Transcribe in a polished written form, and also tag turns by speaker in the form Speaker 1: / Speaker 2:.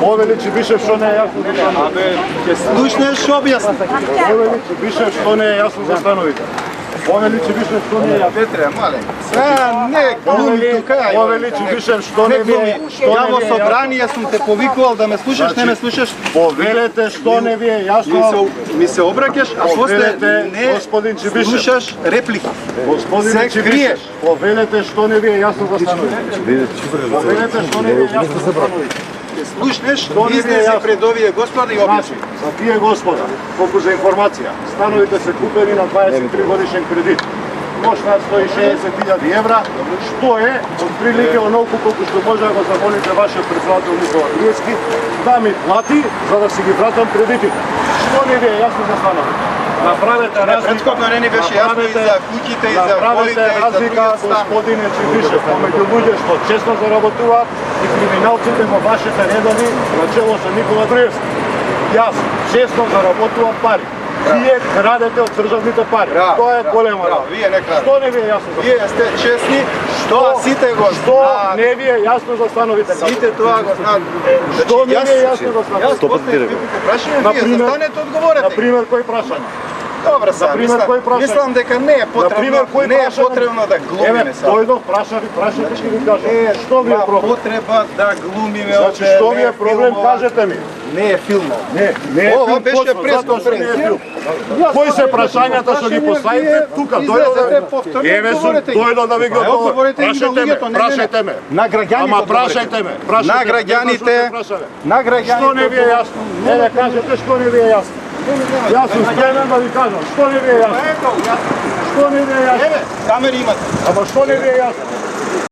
Speaker 1: Повеличи Бишев, што не е јасно за становите.
Speaker 2: Ќе слушнеш објасни.
Speaker 1: Повеличи Бишев, што не е јасно за становите. Повеличи Бишев, што не е јасно.
Speaker 2: Петре, мале. Не, глуми тука.
Speaker 1: Повеличи Бишев, што не ви е.
Speaker 2: Ја во собрание сум те повикувал да ме слушаш, не ме слушаш.
Speaker 1: Повелете што не ви е јасно.
Speaker 2: Ми се обраќаш, а после не
Speaker 1: господин Чибишев.
Speaker 2: Слушаш реплики.
Speaker 1: Господин Чибишев, повелете што не ви е јасно за становите. Повелете што не ви е јасно за становите.
Speaker 2: Слушнеш, излези пред овие господа и објасни.
Speaker 1: За тие господа, колку за информација, становите се купени на 23 годишен кредит. Коштаат 160.000 евра, што е отприлike онолку колку што може да го замолите вашиот председател Никола Триевски да ми плати за да си ги вратам кредитите. Што не ви е јасно за становите? Направете разлика.
Speaker 2: Претходно не ни беше јасно и за куќите, и за полите, и за другиот стан.
Speaker 1: Господине Чибишев, помеѓу луѓе што честно заработуваат и криминалците во вашите редови начело со Никола Триевски. Јас честно заработувам пари. Вие крадете од државните пари. Тоа е голема работа.
Speaker 2: Вие не крадете.
Speaker 1: Што не ви е јасно за
Speaker 2: Вие сте честни, што сите го
Speaker 1: Што не ви е јасно за становите?
Speaker 2: Сите тоа го знаат.
Speaker 1: Што не ви е јасно за становите?
Speaker 2: Јас поставив прашање, вие застанете одговорете.
Speaker 1: Например, кој прашања?
Speaker 2: Добре, сам, мислам дека не е потребно да глумиме сега.
Speaker 1: Дојдов, прашате ќе ви кажам. Што ви е проблем?
Speaker 2: Потреба да глумиме
Speaker 1: Значи, што ви е проблем, кажете ми.
Speaker 2: Не е филмов.
Speaker 1: Не е
Speaker 2: Ова
Speaker 1: филм,
Speaker 2: беше
Speaker 1: точно,
Speaker 2: пресконференција.
Speaker 1: Кои се прашањата што ги поставите тука? Еве сум дојдов да ви ги одговорам. Прашајте ме.
Speaker 2: На граѓаните.
Speaker 1: Ама прашајте ме.
Speaker 2: На граѓаните. На граѓаните.
Speaker 1: Што не ви е јасно? Не да кажете што не ви е јасно. Јас сум спремен да ви кажам, што не ви е јасно? Што не ви е јасно?
Speaker 2: Камери имате.
Speaker 1: Ама што не ви е јасно?